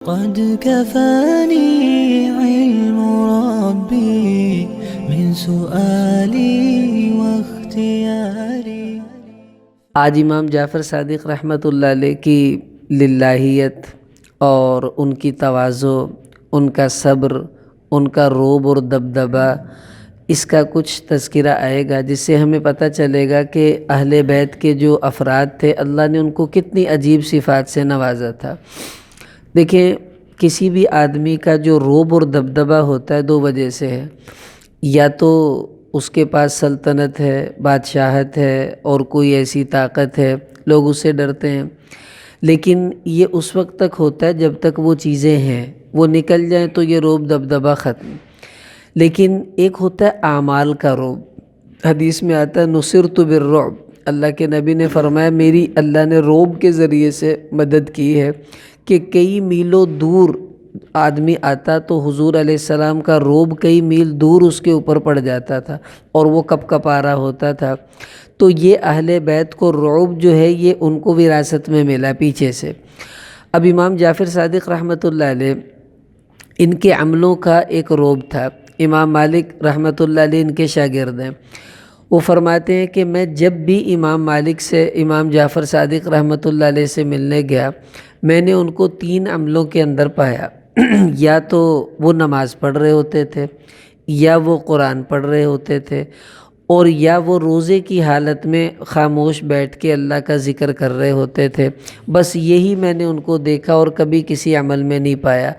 قد كفاني علم ربي من سؤالي واختياري. آج امام جعفر صادق رحمۃ اللہ علیہ کی للہیت اور ان کی تواضع، ان کا صبر، ان کا رعب اور دبدبہ، اس کا کچھ تذکرہ آئے گا، جس سے ہمیں پتہ چلے گا کہ اہل بیت کے جو افراد تھے اللہ نے ان کو کتنی عجیب صفات سے نوازا تھا۔ دیکھیں، کسی بھی آدمی کا جو رعب اور دبدبہ ہوتا ہے دو وجہ سے ہے، یا تو اس کے پاس سلطنت ہے، بادشاہت ہے اور کوئی ایسی طاقت ہے، لوگ اس سے ڈرتے ہیں، لیکن یہ اس وقت تک ہوتا ہے جب تک وہ چیزیں ہیں، وہ نکل جائیں تو یہ رعب دبدبہ ختم۔ لیکن ایک ہوتا ہے اعمال کا رعب، حدیث میں آتا ہے نصرت بالرعب، اللہ کے نبی نے فرمایا میری اللہ نے رعب کے ذریعے سے مدد کی ہے کہ کئی میلوں دور آدمی آتا تو حضور علیہ السلام کا رعب کئی میل دور اس کے اوپر پڑ جاتا تھا اور وہ کپ کپا رہا ہوتا تھا۔ تو یہ اہل بیت کو رعب جو ہے یہ ان کو وراثت میں ملا پیچھے سے۔ اب امام جعفر صادق رحمۃ اللہ علیہ ان کے عملوں کا ایک رعب تھا۔ امام مالک رحمۃ اللہ علیہ ان کے شاگرد ہیں، وہ فرماتے ہیں کہ میں جب بھی امام مالک سے امام جعفر صادق رحمۃ اللہ علیہ سے ملنے گیا، میں نے ان کو تین عملوں کے اندر پایا، یا تو وہ نماز پڑھ رہے ہوتے تھے، یا وہ قرآن پڑھ رہے ہوتے تھے، اور یا وہ روزے کی حالت میں خاموش بیٹھ کے اللہ کا ذکر کر رہے ہوتے تھے۔ بس یہی میں نے ان کو دیکھا اور کبھی کسی عمل میں نہیں پایا۔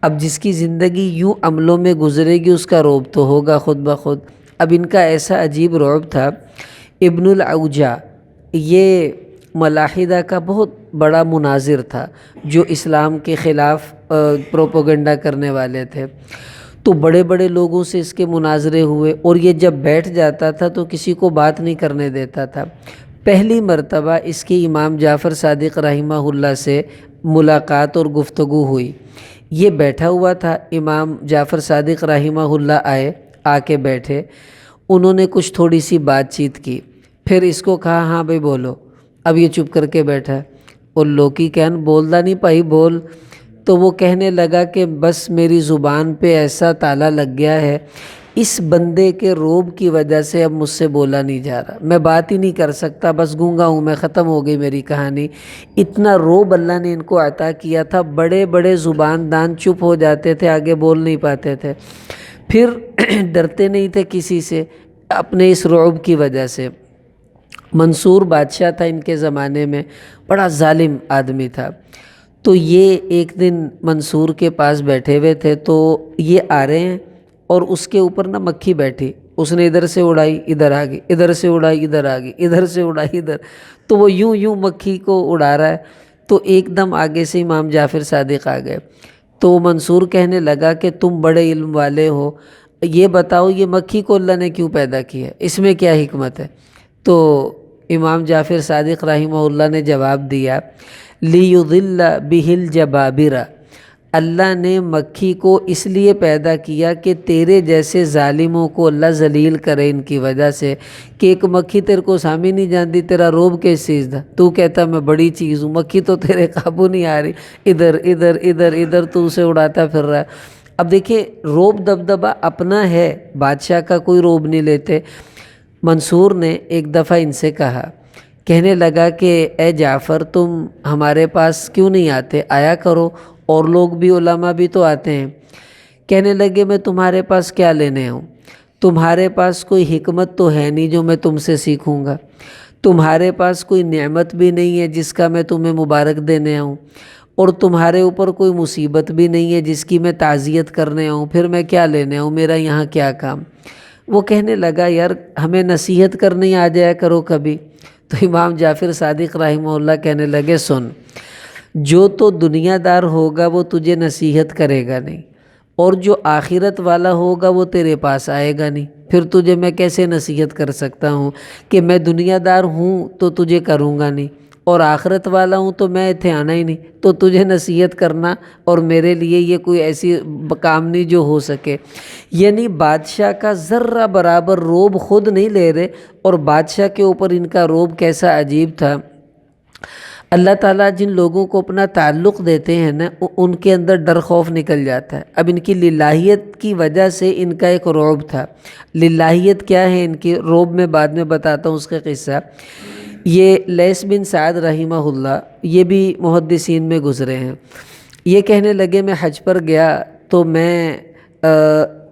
اب جس کی زندگی یوں عملوں میں گزرے گی اس کا رعب تو ہوگا خود بخود۔ اب ان کا ایسا عجیب رعب تھا، ابن العوجہ یہ ملاحدہ کا بہت بڑا مناظر تھا جو اسلام کے خلاف پروپیگنڈا کرنے والے تھے، تو بڑے بڑے لوگوں سے اس کے مناظرے ہوئے، اور یہ جب بیٹھ جاتا تھا تو کسی کو بات نہیں کرنے دیتا تھا۔ پہلی مرتبہ اس کی امام جعفر صادق رحمہ اللہ سے ملاقات اور گفتگو ہوئی۔ یہ بیٹھا ہوا تھا، امام جعفر صادق رحمہ اللہ آئے، آ کے بیٹھے، انہوں نے کچھ تھوڑی سی بات چیت کی، پھر اس کو کہا ہاں بھائی بولو۔ اب یہ چپ کر کے بیٹھا ہے، اور لوکی کہن بولدا نہیں پائی بول، تو وہ کہنے لگا کہ بس میری زبان پہ ایسا تالا لگ گیا ہے، اس بندے کے رعب کی وجہ سے اب مجھ سے بولا نہیں جا رہا، میں بات ہی نہیں کر سکتا، بس گونگا ہوں میں، ختم ہو گئی میری کہانی۔ اتنا رعب اللہ نے ان کو عطا کیا تھا، بڑے بڑے زبان دان چپ ہو جاتے تھے، آگے بول نہیں پاتے تھے، پھر ڈرتے نہیں تھے کسی سے اپنے اس رعب کی وجہ سے۔ منصور بادشاہ تھا ان کے زمانے میں، بڑا ظالم آدمی تھا، تو یہ ایک دن منصور کے پاس بیٹھے ہوئے تھے، تو یہ آ رہے ہیں اور اس کے اوپر نا مکھی بیٹھی، اس نے ادھر سے اڑائی ادھر آ گئی، ادھر سے اڑائی ادھر آ گئی، ادھر سے اڑائی ادھر، تو وہ یوں مکھی کو اڑا رہا ہے، تو ایک دم آگے سے امام جعفر صادق آ گئے، تو منصور کہنے لگا کہ تم بڑے علم والے ہو، یہ بتاؤ یہ مکھی کو اللہ نے کیوں پیدا کیا ہے، اس میں کیا حکمت ہے؟ تو امام جعفر صادق رحمہ اللہ نے جواب دیا لِيُضِلَّ بِهِ الْجَبَابِرَ، اللہ نے مکھی کو اس لیے پیدا کیا کہ تیرے جیسے ظالموں کو اللہ ذلیل کرے ان کی وجہ سے، کہ ایک مکھی تیرے کو سامنے نہیں جانتی، تیرا رعب کس چیز تھا، تو کہتا میں بڑی چیز ہوں، مکھی تو تیرے قابو نہیں آ رہی، ادھر ادھر ادھر ادھر تو اسے اڑاتا پھر رہا ہے۔ اب دیکھیں رعب دبدبہ اپنا ہے، بادشاہ کا کوئی رعب نہیں لیتے۔ منصور نے ایک دفعہ ان سے کہا، کہنے لگا کہ اے جعفر تم ہمارے پاس کیوں نہیں آتے، آیا کرو، اور لوگ بھی علماء بھی تو آتے ہیں۔ کہنے لگے میں تمہارے پاس کیا لینے آؤں، تمہارے پاس کوئی حکمت تو ہے نہیں جو میں تم سے سیکھوں گا، تمہارے پاس کوئی نعمت بھی نہیں ہے جس کا میں تمہیں مبارک دینے آؤں، اور تمہارے اوپر کوئی مصیبت بھی نہیں ہے جس کی میں تعزیت کرنے آؤں، پھر میں کیا لینے آؤں، میرا یہاں کیا کام۔ وہ کہنے لگا یار ہمیں نصیحت کرنے آ جایا کرو کبھی۔ تو امام جعفر صادق رحمہ اللہ کہنے لگے سن، جو تو دنیا دار ہوگا وہ تجھے نصیحت کرے گا نہیں، اور جو آخرت والا ہوگا وہ تیرے پاس آئے گا نہیں، پھر تجھے میں کیسے نصیحت کر سکتا ہوں کہ میں دنیا دار ہوں تو تجھے کروں گا نہیں، اور آخرت والا ہوں تو میں اتنے آنا ہی نہیں، تو تجھے نصیحت کرنا اور میرے لیے یہ کوئی ایسی کام نہیں جو ہو سکے۔ یعنی بادشاہ کا ذرہ برابر رعب خود نہیں لے رہے، اور بادشاہ کے اوپر ان کا رعب کیسا عجیب تھا۔ اللہ تعالیٰ جن لوگوں کو اپنا تعلق دیتے ہیں نا ان کے اندر ڈر خوف نکل جاتا ہے۔ اب ان کی للہیت کی وجہ سے ان کا ایک رعب تھا۔ للہیت کیا ہے ان کی، رعب میں بعد میں بتاتا ہوں اس کا قصہ۔ یہ لیث بن سعد رحمہ اللہ، یہ بھی محدثین میں گزرے ہیں۔ یہ کہنے لگے میں حج پر گیا تو میں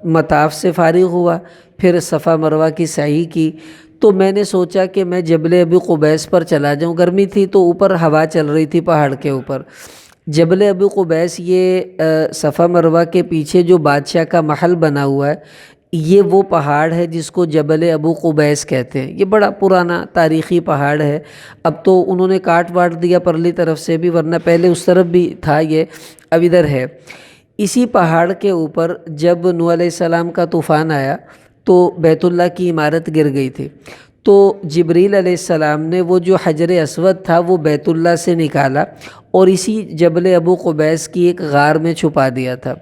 مطاف سے فارغ ہوا، پھر صفا مروہ کی سعی کی، تو میں نے سوچا کہ میں جبل ابی قبیس پر چلا جاؤں۔ گرمی تھی تو اوپر ہوا چل رہی تھی پہاڑ کے اوپر۔ جبل ابی قبیس یہ صفا مروہ کے پیچھے جو بادشاہ کا محل بنا ہوا ہے، یہ وہ پہاڑ ہے جس کو جبل ابو قبیس کہتے ہیں۔ یہ بڑا پرانا تاریخی پہاڑ ہے، اب تو انہوں نے کاٹ واٹ دیا پرلی طرف سے بھی، ورنہ پہلے اس طرف بھی تھا، یہ اب ادھر ہے۔ اسی پہاڑ کے اوپر جب نوح علیہ السلام کا طوفان آیا تو بیت اللہ کی عمارت گر گئی تھی، تو جبریل علیہ السلام نے وہ جو حجر اسود تھا وہ بیت اللہ سے نکالا اور اسی جبل ابو قبیس کی ایک غار میں چھپا دیا تھا۔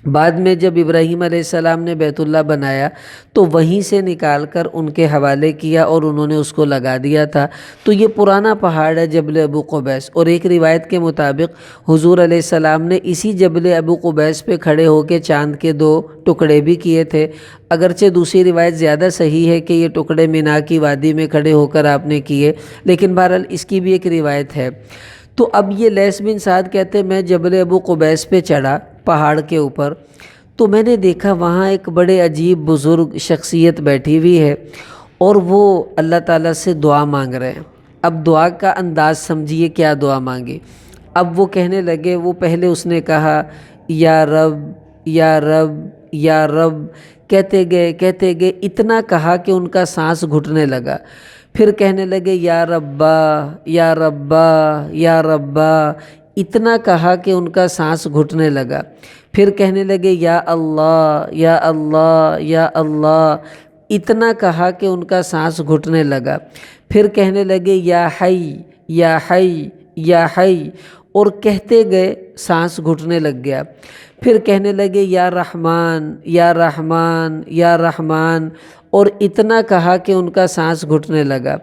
بعد میں جب ابراہیم علیہ السلام نے بیت اللہ بنایا تو وہیں سے نکال کر ان کے حوالے کیا اور انہوں نے اس کو لگا دیا تھا۔ تو یہ پرانا پہاڑ ہے جبل ابو قبیس، اور ایک روایت کے مطابق حضور علیہ السلام نے اسی جبل ابو قبیس پہ کھڑے ہو کے چاند کے 2 ٹکڑے بھی کیے تھے۔ اگرچہ دوسری روایت زیادہ صحیح ہے کہ یہ ٹکڑے مینا کی وادی میں کھڑے ہو کر آپ نے کیے، لیکن بہرحال اس کی بھی ایک روایت ہے۔ تو اب یہ لیث بن سعد کہتے میں جبل ابو قبیس پہ چڑھا پہاڑ کے اوپر، تو میں نے دیکھا وہاں ایک بڑے عجیب بزرگ شخصیت بیٹھی ہوئی ہے اور وہ اللہ تعالیٰ سے دعا مانگ رہے ہیں۔ اب دعا کا انداز سمجھیے کیا دعا مانگی۔ اب وہ کہنے لگے، وہ پہلے اس نے کہا یا رب یا رب یا رب، کہتے گئے اتنا کہا کہ ان کا سانس گھٹنے لگا۔ پھر کہنے لگے یا ربا یا ربا یا ربا، اتنا کہا کہ ان کا سانس گھٹنے لگا۔ پھر کہنے لگے یا اللہ یا اللہ یا اللہ، اتنا کہا کہ ان کا سانس گھٹنے لگا۔ پھر کہنے لگے یا حی یا حی یا حی، اور کہتے گئے سانس گھٹنے لگ گیا۔ پھر کہنے لگے یا رحمان یا رحمان یا رحمان، اور اتنا کہا کہ ان کا سانس گھٹنے لگا۔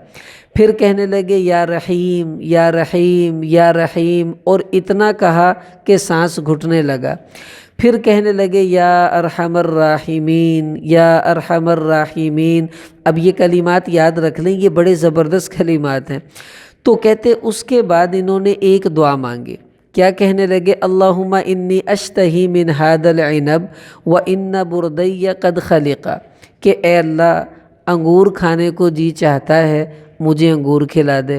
پھر کہنے لگے یا رحیم یا رحیم یا رحیم، اور اتنا کہا کہ سانس گھٹنے لگا۔ پھر کہنے لگے یا ارحم الراحمین یا ارحم الراحمین۔ اب یہ کلمات یاد رکھ لیں، یہ بڑے زبردست کلمات ہیں۔ تو کہتے اس کے بعد انہوں نے ایک دعا مانگی، کیا کہنے لگے اللہم انی اشتہی من ھذا العنب وان بردی قد خلقا، کہ اے اللہ انگور کھانے کو جی چاہتا ہے، مجھے انگور کھلا دے،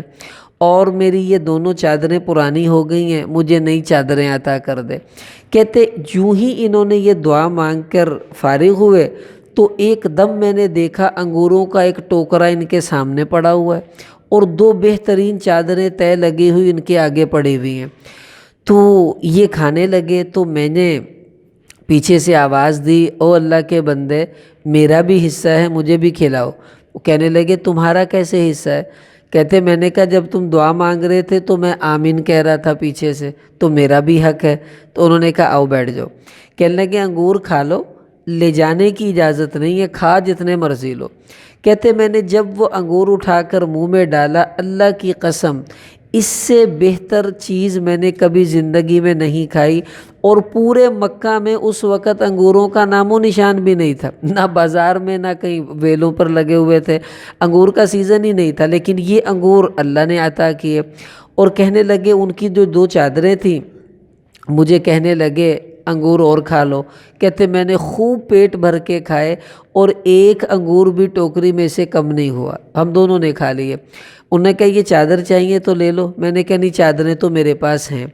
اور میری یہ دونوں چادریں پرانی ہو گئی ہیں، مجھے نئی چادریں عطا کر دے۔ کہتے جوں ہی انہوں نے یہ دعا مانگ کر فارغ ہوئے تو ایک دم میں نے دیکھا انگوروں کا ایک ٹوکرا ان کے سامنے پڑا ہوا ہے اور 2 بہترین چادریں طے لگی ہوئی ان کے آگے پڑی ہوئی ہیں۔ تو یہ کھانے لگے، تو میں نے پیچھے سے آواز دی، او اللہ کے بندے میرا بھی حصہ ہے، مجھے بھی کھلاؤ۔ وہ کہنے لگے تمہارا کیسے حصہ ہے؟ کہتے میں نے کہا جب تم دعا مانگ رہے تھے تو میں آمین کہہ رہا تھا پیچھے سے، تو میرا بھی حق ہے۔ تو انہوں نے کہا آؤ بیٹھ جاؤ۔ کہنے لگے انگور کھا لو، لے جانے کی اجازت نہیں ہے، کھا جتنے مرضی لو۔ کہتے میں نے جب وہ انگور اٹھا کر منہ میں ڈالا، اللہ کی قسم اس سے بہتر چیز میں نے کبھی زندگی میں نہیں کھائی، اور پورے مکہ میں اس وقت انگوروں کا نام و نشان بھی نہیں تھا، نہ بازار میں نہ کہیں ویلوں پر لگے ہوئے تھے، انگور کا سیزن ہی نہیں تھا، لیکن یہ انگور اللہ نے عطا کیے۔ اور کہنے لگے ان کی جو 2 چادریں تھیں، مجھے کہنے لگے انگور اور کھا لو۔ کہتے میں نے خوب پیٹ بھر کے کھائے اور ایک انگور بھی ٹوکری میں سے کم نہیں ہوا، ہم دونوں نے کھا لیے۔ انہوں نے کہا یہ چادر چاہیے تو لے لو، میں نے کہا نہیں چادریں تو میرے پاس ہیں۔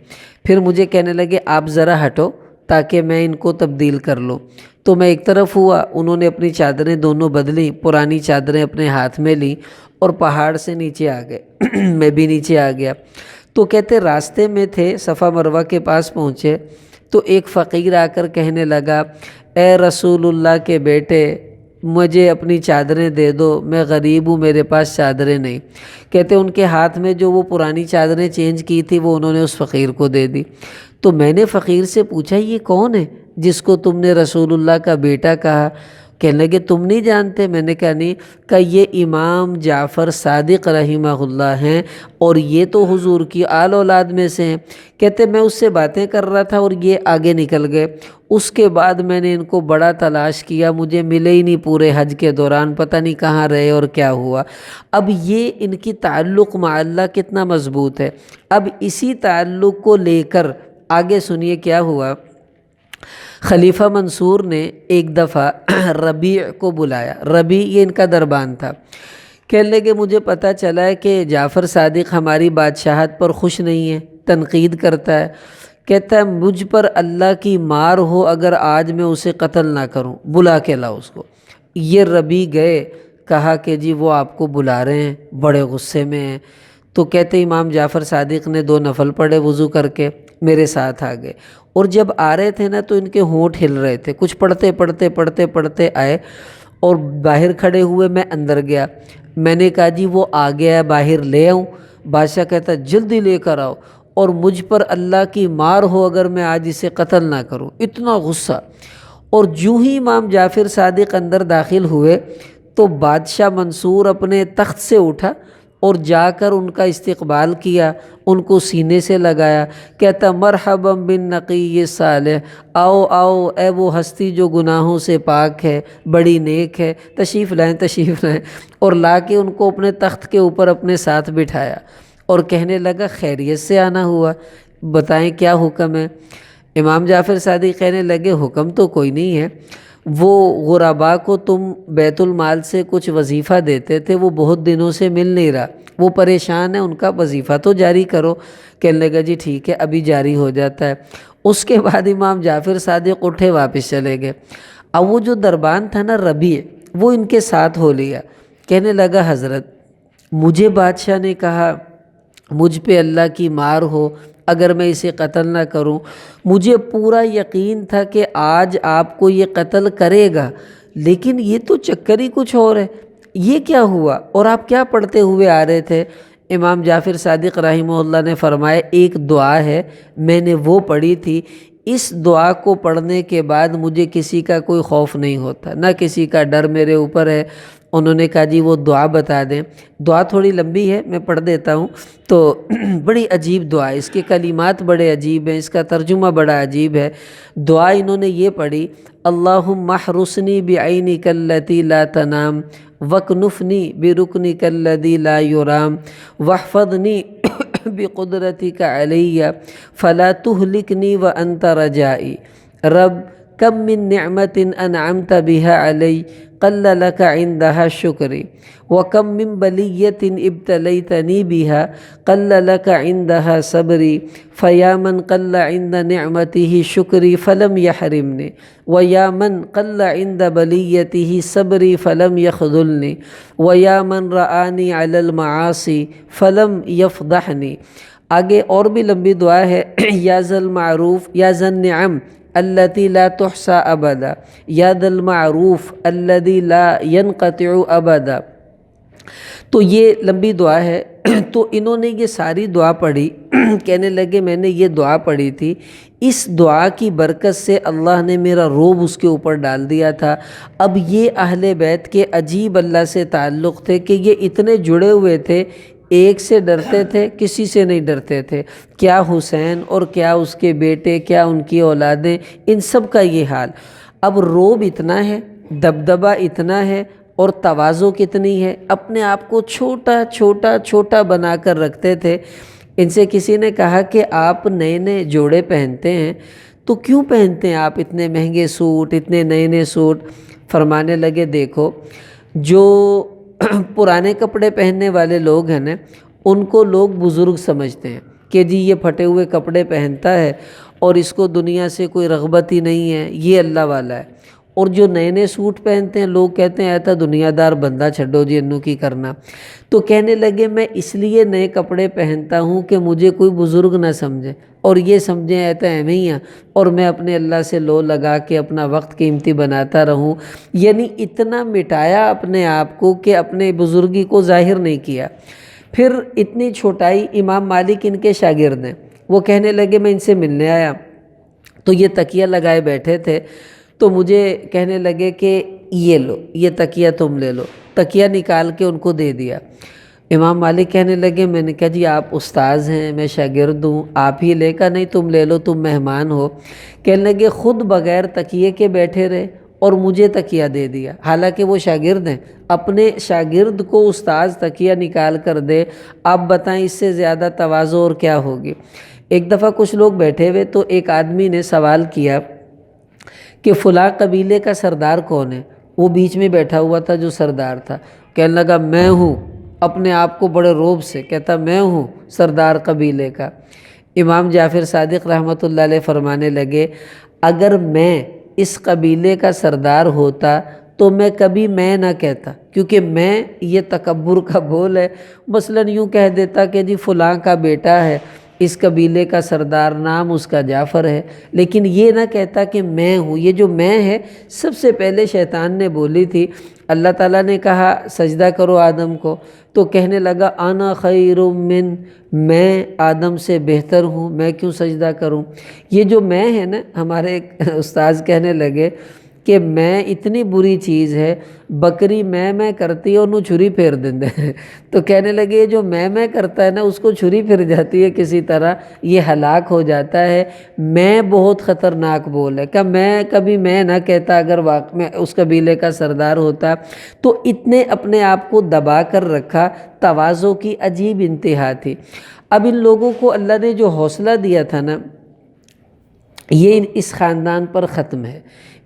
پھر مجھے کہنے لگے آپ ذرا ہٹو تاکہ میں ان کو تبدیل کر لوں۔ تو میں ایک طرف ہوا، انہوں نے اپنی چادریں دونوں بدلیں، پرانی چادریں اپنے ہاتھ میں لیں اور پہاڑ سے نیچے آ گئے، میں بھی نیچے آ گیا۔ تو کہتے راستے میں تھے، صفا مروہ کے پاس پہنچے تو ایک فقیر آ کر کہنے لگا اے رسول اللہ کے بیٹے مجھے اپنی چادریں دے دو، میں غریب ہوں، میرے پاس چادریں نہیں۔ کہتے ان کے ہاتھ میں جو وہ پرانی چادریں چینج کی تھی وہ انہوں نے اس فقیر کو دے دی۔ تو میں نے فقیر سے پوچھا یہ کون ہے جس کو تم نے رسول اللہ کا بیٹا کہا؟ کہنے لگے تم نہیں جانتے؟ میں نے کہا نہیں۔ کہ یہ امام جعفر صادق رحمہ اللہ ہیں اور یہ تو حضور کی آل اولاد میں سے ہیں۔ کہتے میں اس سے باتیں کر رہا تھا اور یہ آگے نکل گئے۔ اس کے بعد میں نے ان کو بڑا تلاش کیا، مجھے ملے ہی نہیں پورے حج کے دوران، پتہ نہیں کہاں رہے اور کیا ہوا۔ اب یہ ان کی تعلق مع اللہ کتنا مضبوط ہے۔ اب اسی تعلق کو لے کر آگے سنیے کیا ہوا۔ خلیفہ منصور نے ایک دفعہ ربیع کو بلایا۔ ربیع یہ ان کا دربان تھا۔ کہنے لگے مجھے پتہ چلا ہے کہ جعفر صادق ہماری بادشاہت پر خوش نہیں ہے، تنقید کرتا ہے۔ کہتا ہے مجھ پر اللہ کی مار ہو اگر آج میں اسے قتل نہ کروں، بلا کے لاؤ اس کو۔ یہ ربیع گئے، کہا کہ جی وہ آپ کو بلا رہے ہیں، بڑے غصے میں ہیں۔ تو کہتے امام جعفر صادق نے 2 نفل پڑھے وضو کر کے، میرے ساتھ آ گئے، اور جب آ رہے تھے نا تو ان کے ہونٹ ہل رہے تھے، کچھ پڑھتے آئے اور باہر کھڑے ہوئے، میں اندر گیا۔ میں نے کہا جی وہ آ گیا ہے، باہر لے آؤں؟ بادشاہ کہتا جلدی لے کر آؤ، اور مجھ پر اللہ کی مار ہو اگر میں آج اسے قتل نہ کروں۔ اتنا غصہ۔ اور جو ہی امام جعفر صادق اندر داخل ہوئے تو بادشاہ منصور اپنے تخت سے اٹھا اور جا کر ان کا استقبال کیا، ان کو سینے سے لگایا۔ کہتا مرحبا بالنقی صالح، آؤ آؤ اے وہ ہستی جو گناہوں سے پاک ہے، بڑی نیک ہے، تشریف لائیں تشریف لائیں۔ اور لا کے ان کو اپنے تخت کے اوپر اپنے ساتھ بٹھایا اور کہنے لگا خیریت سے آنا ہوا، بتائیں کیا حکم ہے؟ امام جعفر صادق کہنے لگے حکم تو کوئی نہیں ہے، وہ غربا کو تم بیت المال سے کچھ وظیفہ دیتے تھے، وہ بہت دنوں سے مل نہیں رہا، وہ پریشان ہے، ان کا وظیفہ تو جاری کرو۔ کہنے لگا جی ٹھیک ہے ابھی جاری ہو جاتا ہے۔ اس کے بعد امام جعفر صادق اٹھے واپس چلے گئے۔ اب وہ جو دربان تھا نا ربیع، وہ ان کے ساتھ ہو لیا۔ کہنے لگا حضرت مجھے بادشاہ نے کہا مجھ پہ اللہ کی مار ہو اگر میں اسے قتل نہ کروں، مجھے پورا یقین تھا کہ آج آپ کو یہ قتل کرے گا، لیکن یہ تو چکر ہی کچھ اور ہے، یہ کیا ہوا؟ اور آپ کیا پڑھتے ہوئے آ رہے تھے؟ امام جعفر صادق رحمہ اللہ نے فرمایا ایک دعا ہے، میں نے وہ پڑھی تھی، اس دعا کو پڑھنے کے بعد مجھے کسی کا کوئی خوف نہیں ہوتا، نہ کسی کا ڈر میرے اوپر ہے۔ انہوں نے کہا جی وہ دعا بتا دیں۔ دعا تھوڑی لمبی ہے، میں پڑھ دیتا ہوں۔ تو بڑی عجیب دعا ہے، اس کے کلمات بڑے عجیب ہیں، اس کا ترجمہ بڑا عجیب ہے۔ دعا انہوں نے یہ پڑھی اللہم احرسنی بعینک التی لا تنام وکنفنی برکنک الذی لا یرام واحفظنی بقدرتک علی فلا تہلکنی وانت رجائی رب کم من نعمت انعمت بها علی قل لك عندها شکری وکم من بلیت ابتلیتنی بها قل لك عندها صبری فیا من قل عند نعمته شکری فلم یحرمنی ویا من قل عند بلیته صبری فلم یخذلنی ویا من رآنی علی المعاصی فلم یفضحنی۔ آگے اور بھی لمبی دعا ہے یا ذا المعروف یا ذا النعم التی لا تحصى ابدا یا ذا المعروف الذی لا ينقطع ابدا۔ تو یہ لمبی دعا ہے۔ تو انہوں نے یہ ساری دعا پڑھی، کہنے لگے میں نے یہ دعا پڑھی تھی، اس دعا کی برکت سے اللہ نے میرا روب اس کے اوپر ڈال دیا تھا۔ اب یہ اہل بیت کے عجیب اللہ سے تعلق تھے کہ یہ اتنے جڑے ہوئے تھے، ایک سے ڈرتے تھے، کسی سے نہیں ڈرتے تھے، کیا حسین اور کیا اس کے بیٹے، کیا ان کی اولادیں، ان سب کا یہ حال۔ اب روب اتنا ہے، دبدبہ اتنا ہے، اور تواضع کتنی ہے، اپنے آپ کو چھوٹا چھوٹا چھوٹا بنا کر رکھتے تھے۔ ان سے کسی نے کہا کہ آپ نئے نئے جوڑے پہنتے ہیں تو کیوں پہنتے ہیں آپ اتنے مہنگے سوٹ، اتنے نئے نئے سوٹ؟ فرمانے لگے دیکھو جو پرانے کپڑے پہننے والے لوگ ہیں نا، ان کو لوگ بزرگ سمجھتے ہیں کہ جی یہ پھٹے ہوئے کپڑے پہنتا ہے اور اس کو دنیا سے کوئی رغبت ہی نہیں ہے، یہ اللہ والا ہے۔ اور جو نئے نئے سوٹ پہنتے ہیں لوگ کہتے ہیں ایتا دنیا دار بندہ چھڈو جی انہوں کی کرنا۔ تو کہنے لگے میں اس لیے نئے کپڑے پہنتا ہوں کہ مجھے کوئی بزرگ نہ سمجھے اور یہ سمجھیں ایتا ایم ہی ہیں، اور میں اپنے اللہ سے لو لگا کے اپنا وقت قیمتی بناتا رہوں۔ یعنی اتنا مٹایا اپنے آپ کو کہ اپنے بزرگی کو ظاہر نہیں کیا۔ پھر اتنی چھوٹائی، امام مالک ان کے شاگرد ہیں، وہ کہنے لگے میں ان سے ملنے آیا تو یہ تکیہ لگائے بیٹھے تھے، تو مجھے کہنے لگے کہ یہ لو، یہ تکیہ تم لے لو۔ تکیہ نکال کے ان کو دے دیا۔ امام مالک کہنے لگے، میں نے کہا جی آپ استاذ ہیں، میں شاگرد ہوں، آپ ہی لے کر، نہیں تم لے لو، تم مہمان ہو۔ کہنے لگے خود بغیر تکیے کے بیٹھے رہے اور مجھے تکیہ دے دیا، حالانکہ وہ شاگرد ہیں، اپنے شاگرد کو استاذ تکیہ نکال کر دے، آپ بتائیں اس سے زیادہ تواضع اور کیا ہوگی۔ ایک دفعہ کچھ لوگ بیٹھے ہوئے تو ایک آدمی نے سوال کیا کہ فلاں قبیلے کا سردار کون ہے؟ وہ بیچ میں بیٹھا ہوا تھا جو سردار تھا، کہنے لگا میں ہوں، اپنے آپ کو بڑے روب سے کہتا میں ہوں سردار قبیلے کا۔ امام جعفر صادق رحمۃ اللہ علیہ فرمانے لگے، اگر میں اس قبیلے کا سردار ہوتا تو میں کبھی میں نہ کہتا، کیونکہ میں یہ تکبر کا بول ہے۔ مثلاً یوں کہہ دیتا کہ جی فلاں کا بیٹا ہے، اس قبیلے کا سردار، نام اس کا جعفر ہے، لیکن یہ نہ کہتا کہ میں ہوں۔ یہ جو میں ہے سب سے پہلے شیطان نے بولی تھی۔ اللہ تعالیٰ نے کہا سجدہ کرو آدم کو، تو کہنے لگا انا خیر من، میں آدم سے بہتر ہوں، میں کیوں سجدہ کروں۔ یہ جو میں ہے نا، ہمارے ایک استاذ کہنے لگے کہ میں اتنی بری چیز ہے، بکری میں کرتی ہے انہوں چھری پھیر دیں تو کہنے لگے یہ جو میں کرتا ہے نا، اس کو چھری پھر جاتی ہے کسی طرح، یہ ہلاک ہو جاتا ہے۔ میں بہت خطرناک بول ہے کہ میں کبھی میں نہ کہتا اگر واقع میں اس قبیلے کا سردار ہوتا۔ تو اتنے اپنے آپ کو دبا کر رکھا، تواضع کی عجیب انتہا تھی۔ اب ان لوگوں کو اللہ نے جو حوصلہ دیا تھا نا، یہ اس خاندان پر ختم ہے۔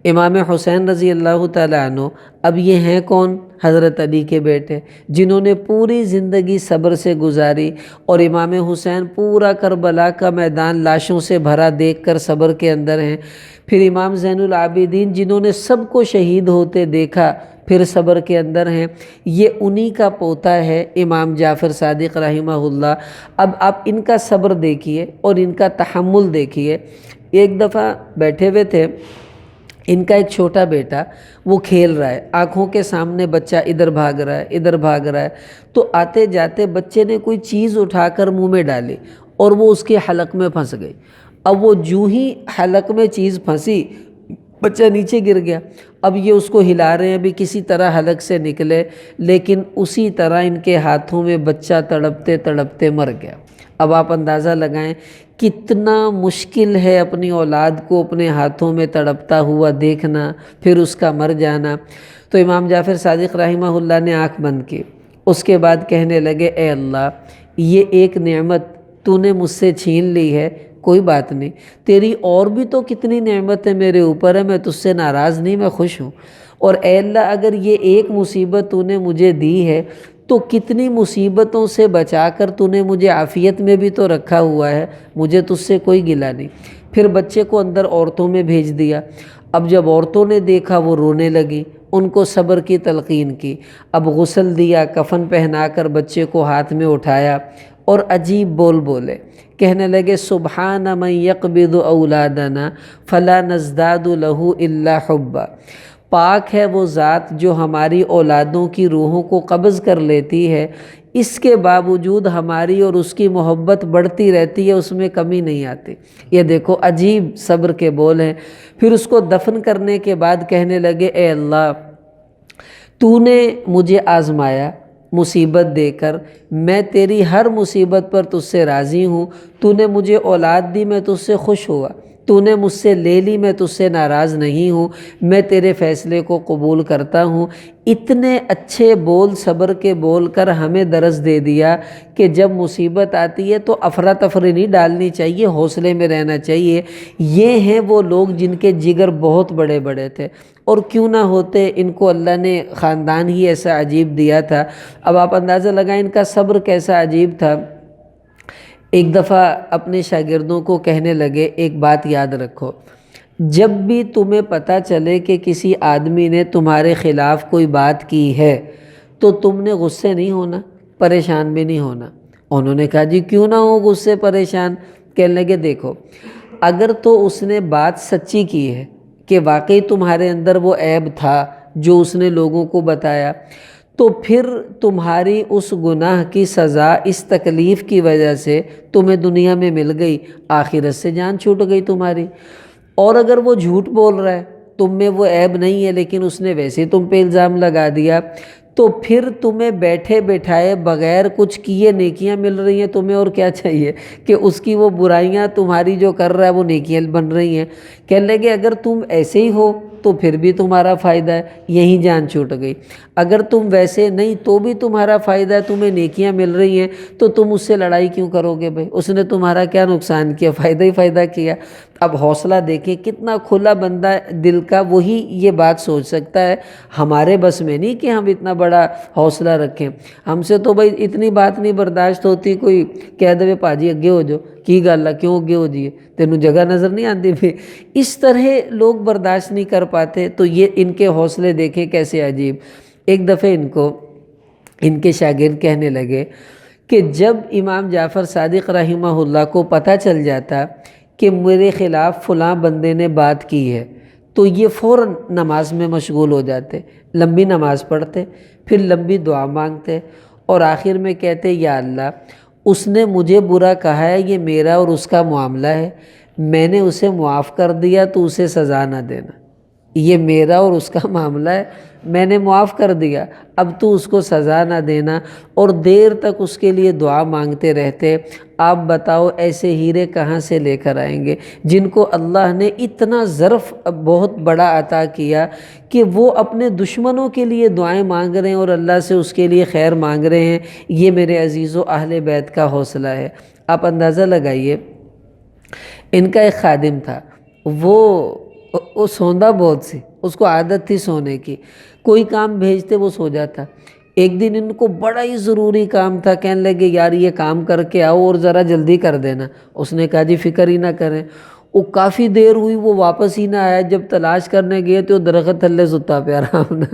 امام حسین رضی اللہ تعالیٰ عنہ اب یہ ہیں کون؟ حضرت علی کے بیٹے، جنہوں نے پوری زندگی صبر سے گزاری، اور امام حسین پورا کربلا کا میدان لاشوں سے بھرا دیکھ کر صبر کے اندر ہیں۔ پھر امام زین العابدین جنہوں نے سب کو شہید ہوتے دیکھا، پھر صبر کے اندر ہیں۔ یہ انہی کا پوتا ہے امام جعفر صادق رحمہ اللہ۔ اب آپ ان کا صبر دیکھیے اور ان کا تحمل دیکھیے۔ ایک دفعہ بیٹھے ہوئے تھے، ان کا ایک چھوٹا بیٹا وہ کھیل رہا ہے، آنکھوں کے سامنے بچہ ادھر بھاگ رہا ہے ادھر بھاگ رہا ہے، تو آتے جاتے بچے نے کوئی چیز اٹھا کر منہ میں ڈالی اور وہ اس کے حلق میں پھنس گئی۔ اب وہ جو ہی حلق میں چیز پھنسی، بچہ نیچے گر گیا۔ اب یہ اس کو ہلا رہے ہیں ابھی کسی طرح حلق سے نکلے، لیکن اسی طرح ان کے ہاتھوں میں بچہ تڑپتے تڑپتے مر گیا۔ اب آپ اندازہ لگائیں کتنا مشکل ہے اپنی اولاد کو اپنے ہاتھوں میں تڑپتا ہوا دیکھنا، پھر اس کا مر جانا۔ تو امام جعفر صادق رحمہ اللہ نے آنکھ بند کی، اس کے بعد کہنے لگے اے اللہ، یہ ایک نعمت تو نے مجھ سے چھین لی ہے، کوئی بات نہیں، تیری اور بھی تو کتنی نعمتیں میرے اوپر ہے، میں تجھ سے ناراض نہیں، میں خوش ہوں۔ اور اے اللہ اگر یہ ایک مصیبت تو نے مجھے دی ہے تو کتنی مصیبتوں سے بچا کر تو نے مجھے عافیت میں بھی تو رکھا ہوا ہے، مجھے تجھ سے کوئی گلہ نہیں۔ پھر بچے کو اندر عورتوں میں بھیج دیا۔ اب جب عورتوں نے دیکھا وہ رونے لگی، ان کو صبر کی تلقین کی۔ اب غسل دیا، کفن پہنا کر بچے کو ہاتھ میں اٹھایا اور عجیب بول بولے، کہنے لگے سبحان من یقبض اولادنا فلا نزداد له الا حبا، پاک ہے وہ ذات جو ہماری اولادوں کی روحوں کو قبض کر لیتی ہے، اس کے باوجود ہماری اور اس کی محبت بڑھتی رہتی ہے، اس میں کمی نہیں آتی۔ یہ دیکھو عجیب صبر کے بول ہیں۔ پھر اس کو دفن کرنے کے بعد کہنے لگے اے اللہ، تو نے مجھے آزمایا مصیبت دے کر، میں تیری ہر مصیبت پر تجھ سے راضی ہوں، تو نے مجھے اولاد دی میں تجھ سے خوش ہوا، تو نے مجھ سے لے لی میں تجھ سے ناراض نہیں ہوں، میں تیرے فیصلے کو قبول کرتا ہوں۔ اتنے اچھے بول صبر کے بول کر ہمیں درس دے دیا کہ جب مصیبت آتی ہے تو افراتفری نہیں ڈالنی چاہیے، حوصلے میں رہنا چاہیے۔ یہ ہیں وہ لوگ جن کے جگر بہت بڑے بڑے تھے، اور کیوں نہ ہوتے، ان کو اللہ نے خاندان ہی ایسا عجیب دیا تھا۔ اب آپ اندازہ لگائیں ان کا صبر کیسا عجیب تھا۔ ایک دفعہ اپنے شاگردوں کو کہنے لگے ایک بات یاد رکھو، جب بھی تمہیں پتہ چلے کہ کسی آدمی نے تمہارے خلاف کوئی بات کی ہے تو تم نے غصے نہیں ہونا، پریشان بھی نہیں ہونا۔ انہوں نے کہا جی کیوں نہ ہو غصے پریشان؟ کہنے لگے دیکھو، اگر تو اس نے بات سچی کی ہے کہ واقعی تمہارے اندر وہ عیب تھا جو اس نے لوگوں کو بتایا، تو پھر تمہاری اس گناہ کی سزا اس تکلیف کی وجہ سے تمہیں دنیا میں مل گئی، آخرت سے جان چھوٹ گئی تمہاری۔ اور اگر وہ جھوٹ بول رہا ہے تم میں وہ عیب نہیں ہے لیکن اس نے ویسے ہی تم پہ الزام لگا دیا، تو پھر تمہیں بیٹھے بٹھائے بغیر کچھ کیے نیکیاں مل رہی ہیں، تمہیں اور کیا چاہیے کہ اس کی وہ برائیاں تمہاری جو کر رہا ہے وہ نیکیاں بن رہی ہیں۔ کہنے لگے اگر تم ایسے ہی ہو تو پھر بھی تمہارا فائدہ ہے، یہیں جان چھوٹ گئی۔ اگر تم ویسے نہیں تو بھی تمہارا فائدہ ہے، تمہیں نیکیاں مل رہی ہیں، تو تم اس سے لڑائی کیوں کرو گے بھائی؟ اس نے تمہارا کیا نقصان کیا، فائدہ ہی فائدہ کیا۔ اب حوصلہ دیکھیں کتنا کھلا بندہ دل کا، وہی یہ بات سوچ سکتا ہے۔ ہمارے بس میں نہیں کہ ہم اتنا بڑا حوصلہ رکھیں، ہم سے تو بھائی اتنی بات نہیں برداشت ہوتی، کوئی کہہ دے پاجی اگے ہو جو، کی گل ہے کیوں اگے ہو جیے، تینوں جگہ نظر نہیں آتی بھی، اس طرح لوگ برداشت نہیں کر پاتے۔ تو یہ ان کے حوصلے دیکھیں کیسے عجیب۔ ایک دفعہ ان کے شاگرد کہنے لگے کہ جب امام جعفر صادق رحمہ اللہ کو پتہ چل جاتا کہ میرے خلاف فلاں بندے نے بات کی ہے تو یہ فوراً نماز میں مشغول ہو جاتے، لمبی نماز پڑھتے، پھر لمبی دعا مانگتے اور آخر میں کہتے یا اللہ اس نے مجھے برا کہا ہے، یہ میرا اور اس کا معاملہ ہے، میں نے اسے معاف کر دیا تو اسے سزا نہ دینا، یہ میرا اور اس کا معاملہ ہے، میں نے معاف کر دیا، اب تو اس کو سزا نہ دینا، اور دیر تک اس کے لیے دعا مانگتے رہتے۔ آپ بتاؤ ایسے ہیرے کہاں سے لے کر آئیں گے جن کو اللہ نے اتنا ظرف بہت بڑا عطا کیا کہ وہ اپنے دشمنوں کے لیے دعائیں مانگ رہے ہیں اور اللہ سے اس کے لیے خیر مانگ رہے ہیں۔ یہ میرے عزیزو اہل بیت کا حوصلہ ہے۔ آپ اندازہ لگائیے، ان کا ایک خادم تھا، وہ سوندا بہت سی، اس کو عادت تھی سونے کی، کوئی کام بھیجتے وہ سو جاتا۔ ایک دن ان کو بڑا ہی ضروری کام تھا، کہنے لگے یار یہ کام کر کے آؤ اور ذرا جلدی کر دینا۔ اس نے کہا جی فکر ہی نہ کریں۔ وہ کافی دیر ہوئی وہ واپس ہی نہ آیا، جب تلاش کرنے گئے تو درخت تھلے ستا پہ آرام نہ۔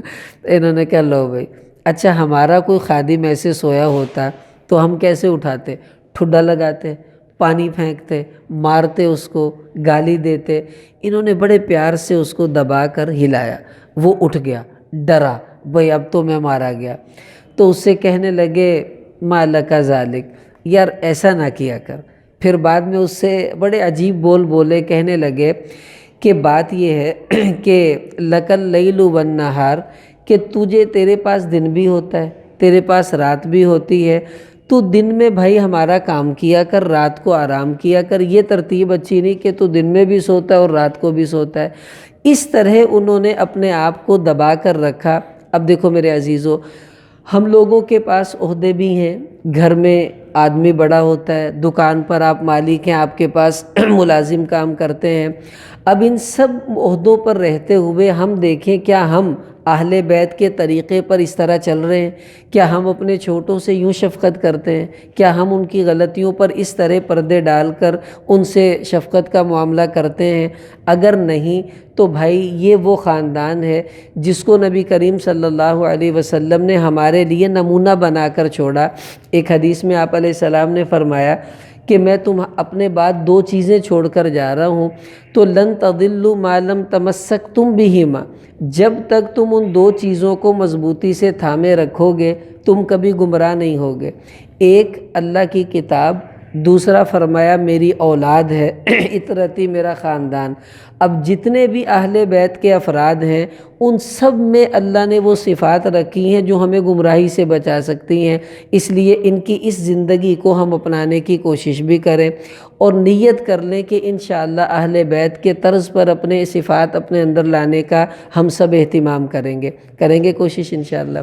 انہوں نے کہا لو بھائی، اچھا ہمارا کوئی خادم ایسے سویا ہوتا تو ہم کیسے اٹھاتے؟ ٹھڈا لگاتے، پانی پھینکتے، مارتے، اس کو گالی دیتے۔ انہوں نے بڑے پیار سے اس کو دبا کر ہلایا، وہ اٹھ گیا، ڈرا بھئی اب تو میں مارا گیا۔ تو اس سے کہنے لگے ما لک ذالک، یار ایسا نہ کیا کر۔ پھر بعد میں اس سے بڑے عجیب بول بولے، کہنے لگے کہ بات یہ ہے کہ لک اللیل والنہار، کہ تیرے پاس دن بھی ہوتا ہے، تیرے پاس رات بھی ہوتی ہے، تو دن میں بھائی ہمارا کام کیا کر، رات کو آرام کیا کر۔ یہ ترتیب اچھی نہیں کہ تو دن میں بھی سوتا ہے اور رات کو بھی سوتا ہے۔ اس طرح انہوں نے اپنے آپ کو دبا کر رکھا۔ اب دیکھو میرے عزیزو، ہم لوگوں کے پاس عہدے بھی ہیں، گھر میں آدمی بڑا ہوتا ہے، دکان پر آپ مالک ہیں، آپ کے پاس ملازم کام کرتے ہیں۔ اب ان سب عہدوں پر رہتے ہوئے ہم دیکھیں کیا ہم اہل بیت کے طریقے پر اس طرح چل رہے ہیں؟ کیا ہم اپنے چھوٹوں سے یوں شفقت کرتے ہیں؟ کیا ہم ان کی غلطیوں پر اس طرح پردے ڈال کر ان سے شفقت کا معاملہ کرتے ہیں؟ اگر نہیں تو بھائی یہ وہ خاندان ہے جس کو نبی کریم صلی اللہ علیہ وسلم نے ہمارے لیے نمونہ بنا کر چھوڑا۔ ایک حدیث میں آپ علیہ السلام نے فرمایا کہ میں اپنے بعد دو چیزیں چھوڑ کر جا رہا ہوں، تو لن تضلوا ما لم تمسکتم بہما، جب تک تم ان دو چیزوں کو مضبوطی سے تھامے رکھو گے تم کبھی گمراہ نہیں ہوگے۔ ایک اللہ کی کتاب، دوسرا فرمایا میری اولاد ہے، اطرتی میرا خاندان۔ اب جتنے بھی اہل بیت کے افراد ہیں ان سب میں اللہ نے وہ صفات رکھی ہیں جو ہمیں گمراہی سے بچا سکتی ہیں، اس لیے ان کی اس زندگی کو ہم اپنانے کی کوشش بھی کریں اور نیت کر لیں کہ انشاءاللہ اہل بیت کے طرز پر اپنے صفات اپنے اندر لانے کا ہم سب اہتمام کریں گے کوشش انشاءاللہ۔